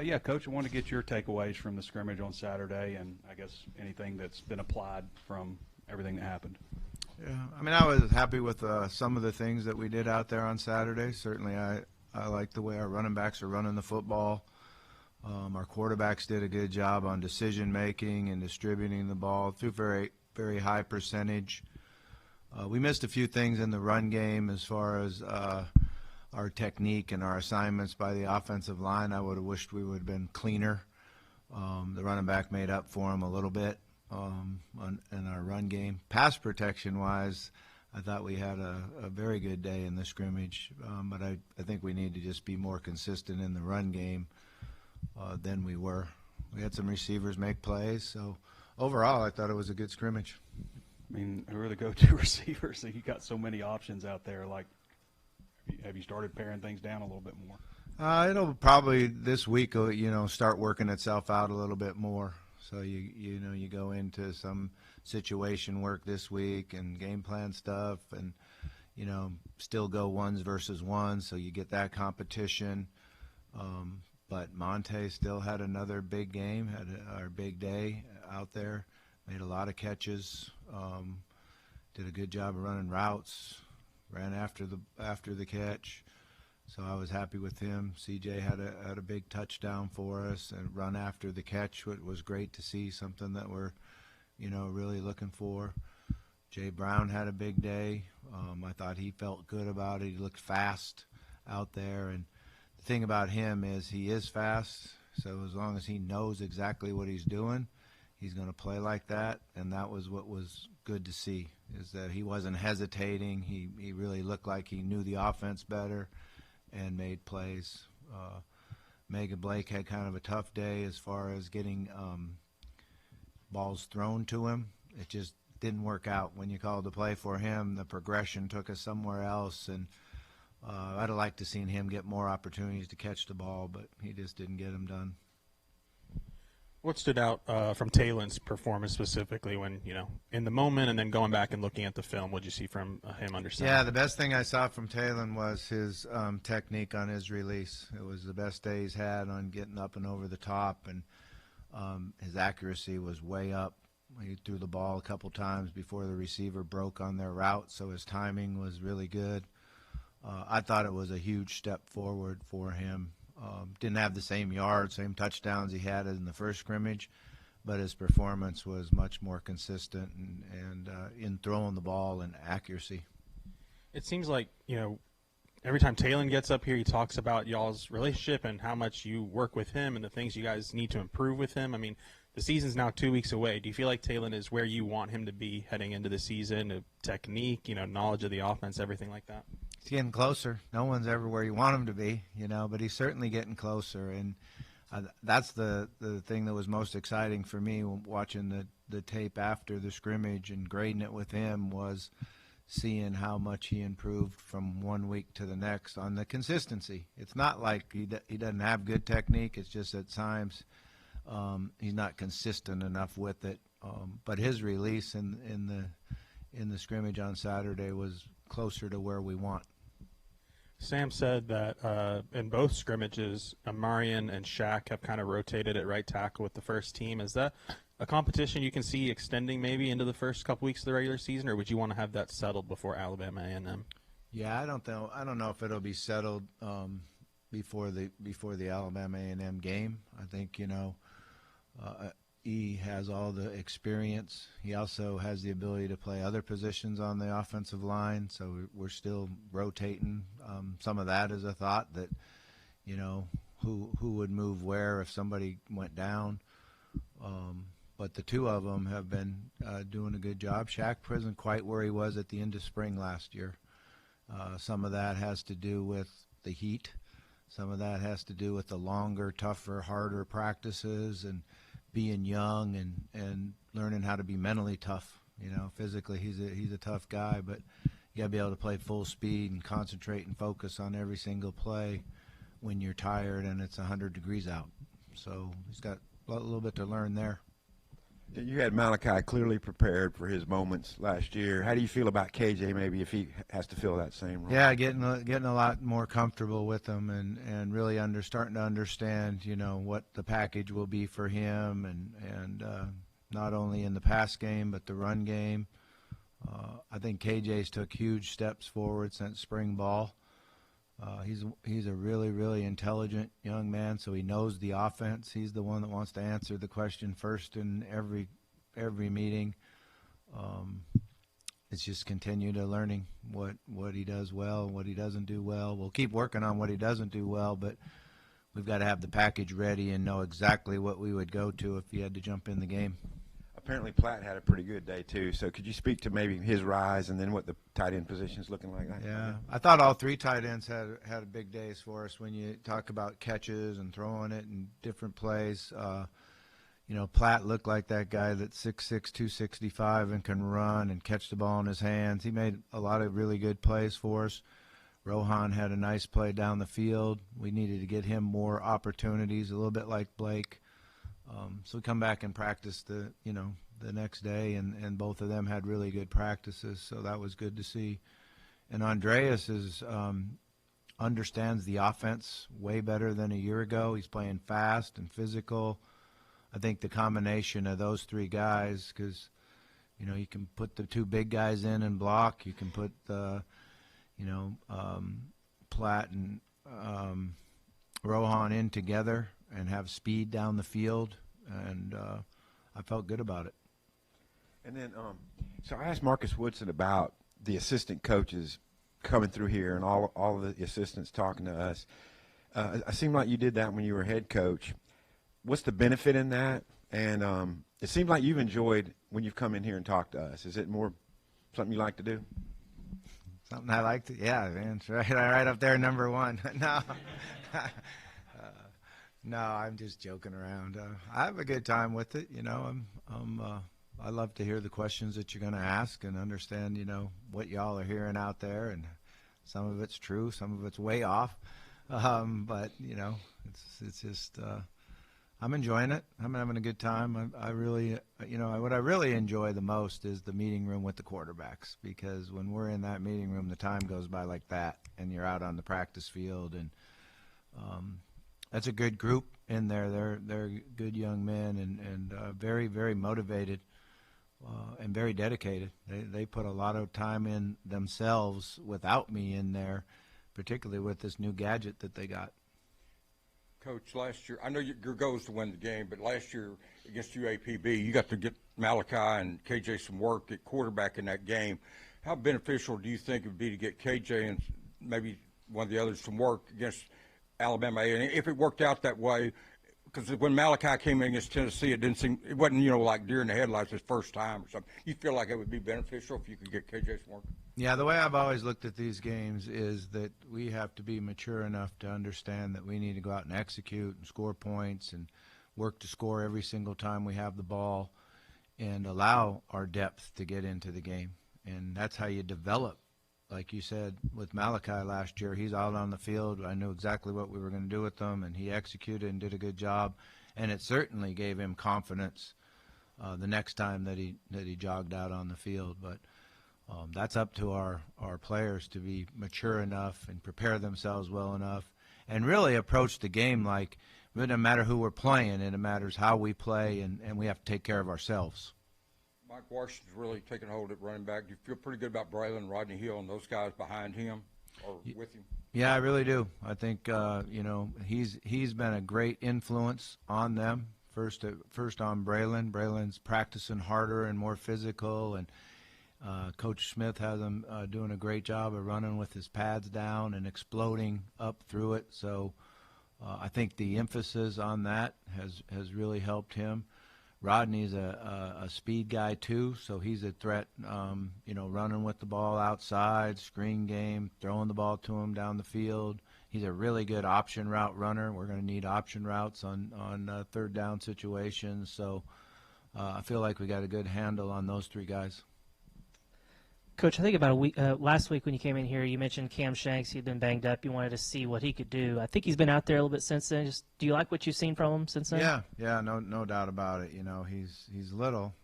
Yeah, Coach, I want to get your takeaways from the scrimmage on Saturday and I guess anything that's been applied from everything that happened. Yeah, I mean, I was happy with some of the things that we did out there on Saturday. Certainly, I like the way our running backs are running the football. Our quarterbacks did a good job on decision-making and distributing the ball through very, very high percentage. We missed a few things in the run game as far as our technique and our assignments by the offensive line. I would have wished we would have been cleaner. The running back made up for them a little bit in our run game. Pass protection-wise, I thought we had a very good day in the scrimmage, but I think we need to just be more consistent in the run game than we were. We had some receivers make plays, so overall I thought it was a good scrimmage. I mean, who are the go-to receivers? You got so many options out there. Like, have you started paring things down a little bit more? It'll probably this week, start working itself out a little bit more. So you go into some situation work this week and game plan stuff, and still go ones versus ones, so you get that competition. But Monte still had another big game, had our big day out there, made a lot of catches, did a good job of running routes, ran after the catch. So I was happy with him. CJ had a big touchdown for us and run after the catch, which was great to see, something that we're, really looking for. Jay Brown had a big day. I thought he felt good about it. He looked fast out there. And the thing about him is he is fast, so as long as he knows exactly what he's doing, he's going to play like that. And that was what was good to see, is that he wasn't hesitating. He really looked like he knew the offense better and made plays. Megan Blake had kind of a tough day as far as getting balls thrown to him. It just didn't work out. When you called the play for him, the progression took us somewhere else, and I'd have liked to seen him get more opportunities to catch the ball, but he just didn't get them done. What stood out from Taylon's performance specifically when, in the moment and then going back and looking at the film? What did you see from him under center? Yeah, the best thing I saw from Taylon was his technique on his release. It was the best day he's had on getting up and over the top, and his accuracy was way up. He threw the ball a couple times before the receiver broke on their route, so his timing was really good. I thought it was a huge step forward for him. Didn't have the same yards, same touchdowns he had in the first scrimmage, but his performance was much more consistent and in throwing the ball and accuracy. It seems like, every time Taylon gets up here, he talks about y'all's relationship and how much you work with him and the things you guys need to improve with him. I mean, the season's now 2 weeks away. Do you feel like Taylon is where you want him to be heading into the season? Technique, knowledge of the offense, everything like that? He's getting closer. No one's ever where you want him to be, but he's certainly getting closer. And that's the thing that was most exciting for me watching the tape after the scrimmage and grading it with him, was seeing how much he improved from 1 week to the next on the consistency. It's not like he doesn't have good technique. It's just at times he's not consistent enough with it. But his release in the scrimmage on Saturday was closer to where we want. Sam said that in both scrimmages, Amarian and Shaq have kind of rotated at right tackle with the first team. Is that a competition you can see extending maybe into the first couple weeks of the regular season, or would you want to have that settled before Alabama A&M? Yeah, I don't know if it'll be settled before the Alabama A&M game. I think he has all the experience. He also has the ability to play other positions on the offensive line, so we're still rotating. Some of that is a thought that, who would move where if somebody went down. But the two of them have been doing a good job. Shaq isn't quite where he was at the end of spring last year. Some of that has to do with the heat. Some of that has to do with the longer, tougher, harder practices and being young and learning how to be mentally tough. Physically he's a tough guy, but you got to be able to play full speed and concentrate and focus on every single play when you're tired and it's 100 degrees out. So he's got a little bit to learn there. You had Malachi clearly prepared for his moments last year. How do you feel about KJ maybe if he has to fill that same role? Yeah, getting a lot more comfortable with him and really starting to understand, what the package will be for him and not only in the pass game but the run game. I think KJ's took huge steps forward since spring ball. He's a really, really intelligent young man, so he knows the offense. He's the one that wants to answer the question first in every meeting. It's just continue to learning what he does well, what he doesn't do well. We'll keep working on what he doesn't do well, but we've got to have the package ready and know exactly what we would go to if he had to jump in the game. Apparently Platt had a pretty good day too, so could you speak to maybe his rise and then what the tight end position is looking like? Yeah, I thought all three tight ends had big days for us when you talk about catches and throwing it in different plays. Platt looked like that guy that's 6'6", 265 and can run and catch the ball in his hands. He made a lot of really good plays for us. Rohan had a nice play down the field. We needed to get him more opportunities, a little bit like Blake. So we come back and practice the next day, and both of them had really good practices, so that was good to see. And Andreas understands the offense way better than a year ago. He's playing fast and physical. I think the combination of those three guys, because you can put the two big guys in and block. You can put the Platt and Rohan in together and have speed down the field, and I felt good about it. And then, so I asked Marcus Woodson about the assistant coaches coming through here and all of the assistants talking to us. It seemed like you did that when you were head coach. What's the benefit in that? And it seems like you've enjoyed when you've come in here and talked to us. Is it more something you like to do? Something I like to, yeah, man, it's right up there, number one. No. No, I'm just joking around. I have a good time with it. I love to hear the questions that you're going to ask and understand, what y'all are hearing out there. And some of it's true, some of it's way off. But it's just I'm enjoying it. I'm having a good time. I really, what I really enjoy the most is the meeting room with the quarterbacks, because when we're in that meeting room, the time goes by like that, and you're out on the practice field, and that's a good group in there. They're good young men and very, very motivated and very dedicated. They put a lot of time in themselves without me in there, particularly with this new gadget that they got. Coach, last year, I know your goal is to win the game, but last year against UAPB, you got to get Malachi and KJ some work at quarterback in that game. How beneficial do you think it would be to get KJ and maybe one of the others some work against Alabama A&M, if it worked out that way? Because when Malachi came in against Tennessee, it wasn't like deer in the headlights his first time or something. You feel like it would be beneficial if you could get KJ some work? Yeah, the way I've always looked at these games is that we have to be mature enough to understand that we need to go out and execute and score points and work to score every single time we have the ball and allow our depth to get into the game. And that's how you develop. Like you said, with Malachi last year, he's out on the field. I knew exactly what we were going to do with him, and he executed and did a good job. And it certainly gave him confidence the next time that he jogged out on the field. But that's up to our players to be mature enough and prepare themselves well enough and really approach the game like it doesn't matter who we're playing, it matters how we play, and we have to take care of ourselves. Mike Washington's really taking hold at running back. Do you feel pretty good about Braylon, Rodney Hill, and those guys behind him or with him? Yeah, I really do. I think he's been a great influence on them. First on Braylon. Braylon's practicing harder and more physical, and Coach Smith has him doing a great job of running with his pads down and exploding up through it. So I think the emphasis on that has really helped him. Rodney's a speed guy too, so he's a threat, running with the ball outside, screen game, throwing the ball to him down the field. He's a really good option route runner. We're going to need option routes on third down situations. So I feel like we got a good handle on those three guys. Coach, I think about a week last week when you came in here, you mentioned Cam Shanks. He'd been banged up. You wanted to see what he could do. I think he's been out there a little bit since then. Do you like what you've seen from him since then? Yeah, no doubt about it. He's little,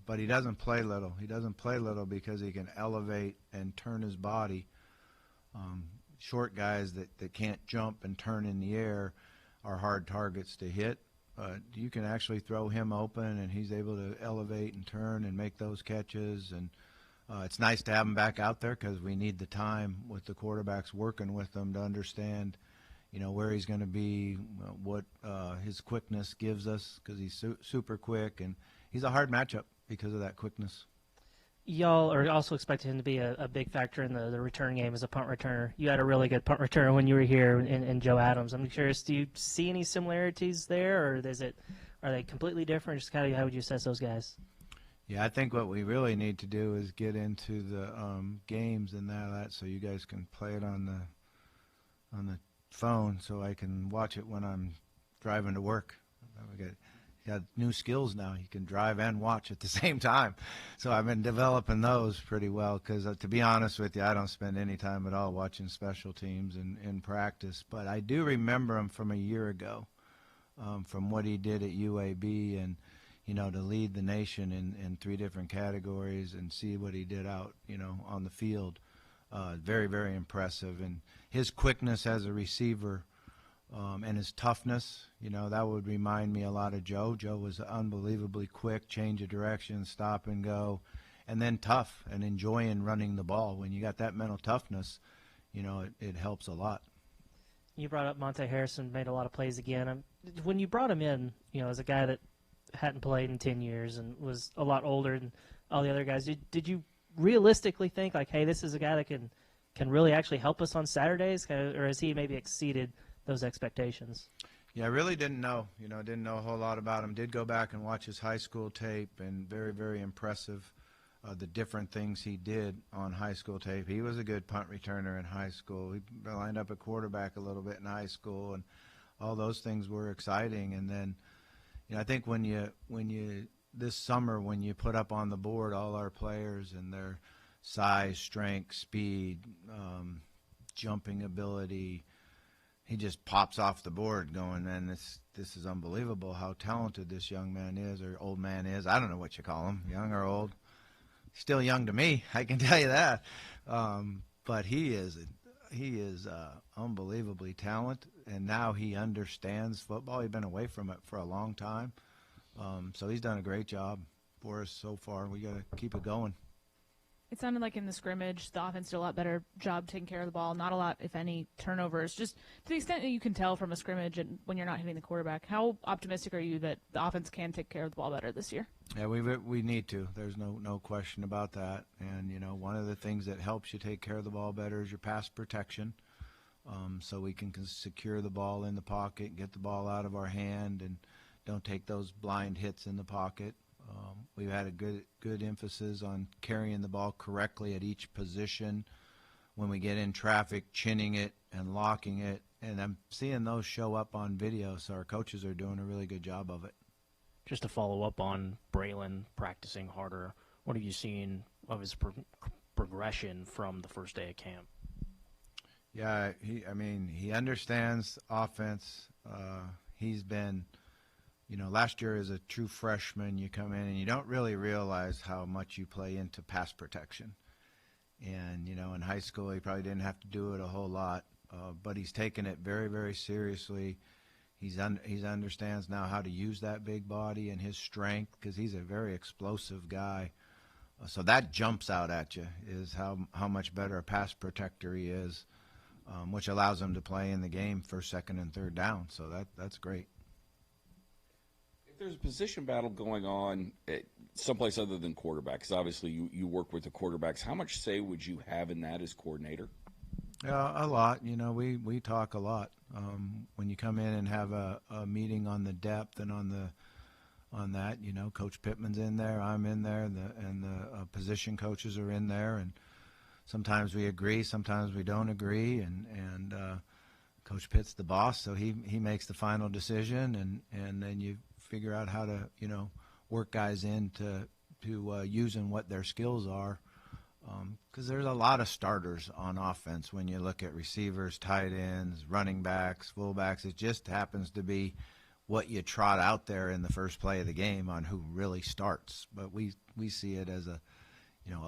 but he doesn't play little. He doesn't play little because he can elevate and turn his body. Short guys that can't jump and turn in the air are hard targets to hit. But you can actually throw him open, and he's able to elevate and turn and make those catches. And it's nice to have him back out there because we need the time with the quarterbacks working with them to understand, where he's going to be, what his quickness gives us because he's super quick. And he's a hard matchup because of that quickness. Y'all are also expecting him to be a big factor in the return game as a punt returner. You had a really good punt returner when you were here in Joe Adams. I'm curious, do you see any similarities there, or are they completely different? Just kind of how would you assess those guys? Yeah, I think what we really need to do is get into the games and that, so you guys can play it on the phone, so I can watch it when I'm driving to work. We got new skills now. You can drive and watch at the same time. So I've been developing those pretty well because, to be honest with you, I don't spend any time at all watching special teams in practice. But I do remember him from a year ago, from what he did at UAB and, to lead the nation in 3 different categories and see what he did out, on the field. Very, very impressive. And his quickness as a receiver and his toughness, that would remind me a lot of Joe. Joe was unbelievably quick, change of direction, stop and go, and then tough and enjoying running the ball. When you got that mental toughness, it helps a lot. You brought up Monte Harrison, made a lot of plays again. When you brought him in, as a guy that hadn't played in 10 years and was a lot older than all the other guys, did you realistically think, like, hey, this is a guy that can really actually help us on Saturdays, or has he maybe exceeded those expectations? Yeah, I really didn't know. Didn't know a whole lot about him. Did go back and watch his high school tape, and very, very impressive, the different things he did on high school tape. He was a good punt returner in high school. He lined up at quarterback a little bit in high school, and all those things were exciting. And then, I think when you this summer, when you put up on the board all our players and their size, strength, speed, jumping ability, he just pops off the board going, man, this is unbelievable how talented this young man is, or old man is. I don't know what you call him, young or old. Still young to me, I can tell you that. But he is unbelievably talented, and now he understands football. He's been away from it for a long time. So he's done a great job for us so far. We got to keep it going. It sounded like in the scrimmage, the offense did a lot better job taking care of the ball. Not a lot, if any, turnovers. Just to the extent that you can tell from a scrimmage and when you're not hitting the quarterback, how optimistic are you that the offense can take care of the ball better this year? Yeah, we need to. There's no question about that. And, one of the things that helps you take care of the ball better is your pass protection. So we can secure the ball in the pocket, get the ball out of our hand, and don't take those blind hits in the pocket. We've had a good emphasis on carrying the ball correctly at each position. When we get in traffic, chinning it and locking it. And I'm seeing those show up on video, so our coaches are doing a really good job of it. Just to follow up on Braylon practicing harder, what have you seen of his progression from the first day of camp? Yeah, he understands offense. He's been, last year as a true freshman, you come in and you don't really realize how much you play into pass protection. And, in high school, he probably didn't have to do it a whole lot, but he's taken it very, very seriously. He understands now how to use that big body and his strength, because he's a very explosive guy. So that jumps out at you, is how much better a pass protector he is, which allows him to play in the game first, second, and third down. So that's great. If there's a position battle going on someplace other than quarterback, because obviously you work with the quarterbacks, how much say would you have in that as coordinator? A lot. We talk a lot. When you come in and have a meeting on the depth and on that, Coach Pittman's in there, I'm in there, and the position coaches are in there, and sometimes we agree, sometimes we don't agree, and Coach Pitt's the boss, so he makes the final decision, and then you figure out how to work guys into using what their skills are. because there's a lot of starters on offense when you look at receivers, tight ends, running backs, fullbacks. It just happens to be what you trot out there in the first play of the game on who really starts. But we see it as a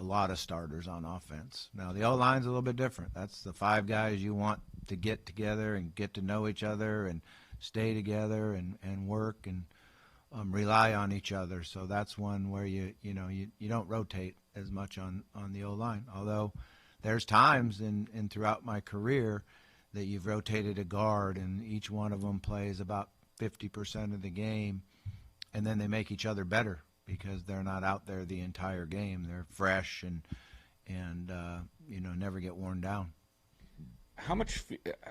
lot of starters on offense. Now, the O-line's a little bit different. That's the 5 guys you want to get together and get to know each other and stay together and work and rely on each other. So that's one where you don't rotate as much on the O-line. Although there's times in throughout my career that you've rotated a guard and each one of them plays about 50% of the game, and then they make each other better because they're not out there the entire game. They're fresh and never get worn down. How much,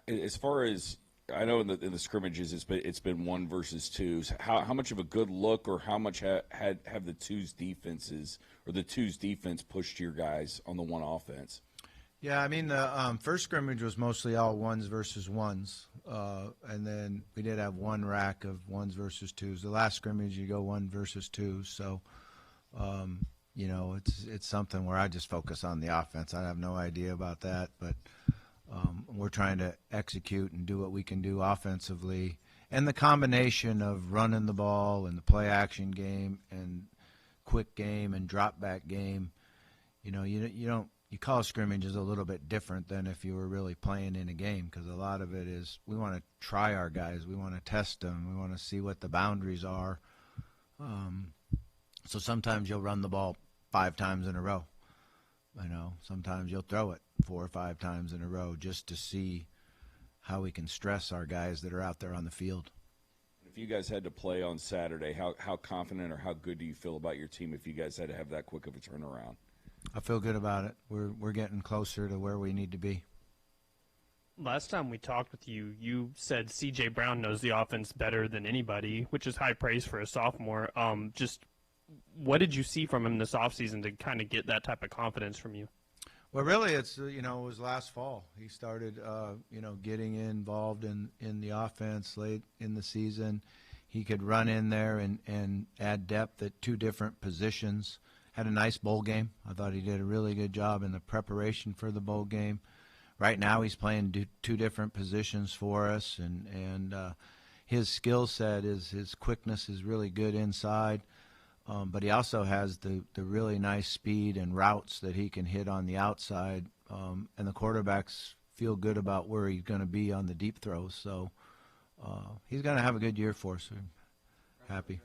as far as I know, in the scrimmages, it's been 1 versus 2s. How much of a good look, or how much have the 2s defenses or the 2s defense pushed your guys on the 1 offense? Yeah, I mean, the first scrimmage was mostly all 1s versus 1s, and then we did have 1 rack of 1s versus 2s. The last scrimmage, you go 1 versus 2, so it's something where I just focus on the offense. I have no idea about that, but we're trying to execute and do what we can do offensively, and the combination of running the ball and the play action game and quick game and drop back game. You call scrimmages a little bit different than if you were really playing in a game, because a lot of it is we want to try our guys, we want to test them, we want to see what the boundaries are. So sometimes you'll run the ball 5 times in a row. Sometimes you'll throw it 4 or 5 times in a row just to see how we can stress our guys that are out there on the field. If you guys had to play on Saturday, how confident or how good do you feel about your team if you guys had to have that quick of a turnaround? I feel good about it. We're getting closer to where we need to be. Last time we talked with you, you said C.J. Brown knows the offense better than anybody, which is high praise for a sophomore. Just what did you see from him this offseason to kind of get that type of confidence from you? Well, really, it was last fall. He started, getting involved in the offense late in the season. He could run in there and add depth at 2 different positions. Had a nice bowl game. I thought he did a really good job in the preparation for the bowl game. Right now he's playing 2 different positions for us, and his skill set his quickness is really good inside, but he also has the really nice speed and routes that he can hit on the outside, and the quarterbacks feel good about where he's going to be on the deep throws. So he's going to have a good year for us. We're happy.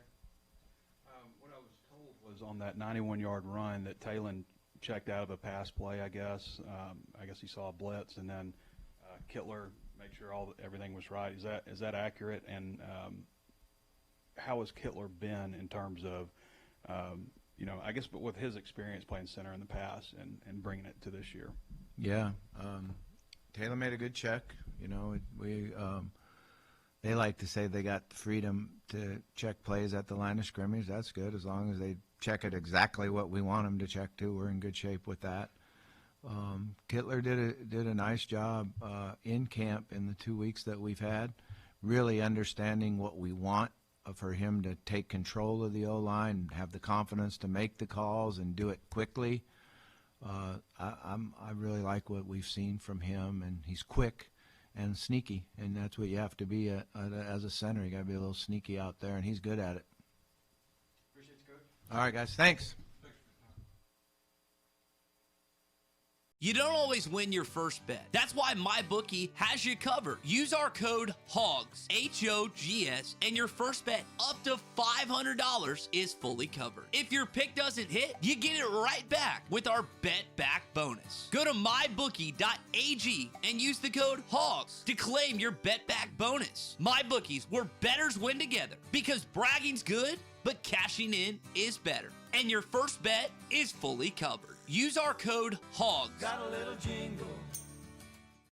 Was on that 91-yard run that Talon checked out of a pass play, I guess. I guess he saw a blitz, and then Kittler made sure everything was right. Is that accurate? And how has Kittler been in terms of, I guess, but with his experience playing center in the past and bringing it to this year? Yeah, Taylor made a good check. They like to say they got the freedom to check plays at the line of scrimmage. That's good, as long as they check it exactly what we want them to check to. We're in good shape with that. Kittler did a nice job in camp in the 2 weeks that we've had, really understanding what we want for him to take control of the O-line, have the confidence to make the calls and do it quickly. I really like what we've seen from him, and he's quick and sneaky, and that's what you have to be as a center. You got to be a little sneaky out there, and he's good at it. Appreciate you, Coach. All right, guys. Thanks. You don't always win your first bet. That's why MyBookie has you covered. Use our code HOGS, H-O-G-S, and your first bet up to $500 is fully covered. If your pick doesn't hit, you get it right back with our Bet Back bonus. Go to mybookie.ag and use the code HOGS to claim your Bet Back bonus. MyBookie's, where bettors win together, because bragging's good, but cashing in is better. And your first bet is fully covered. Use our code HOGS. Got a little jingle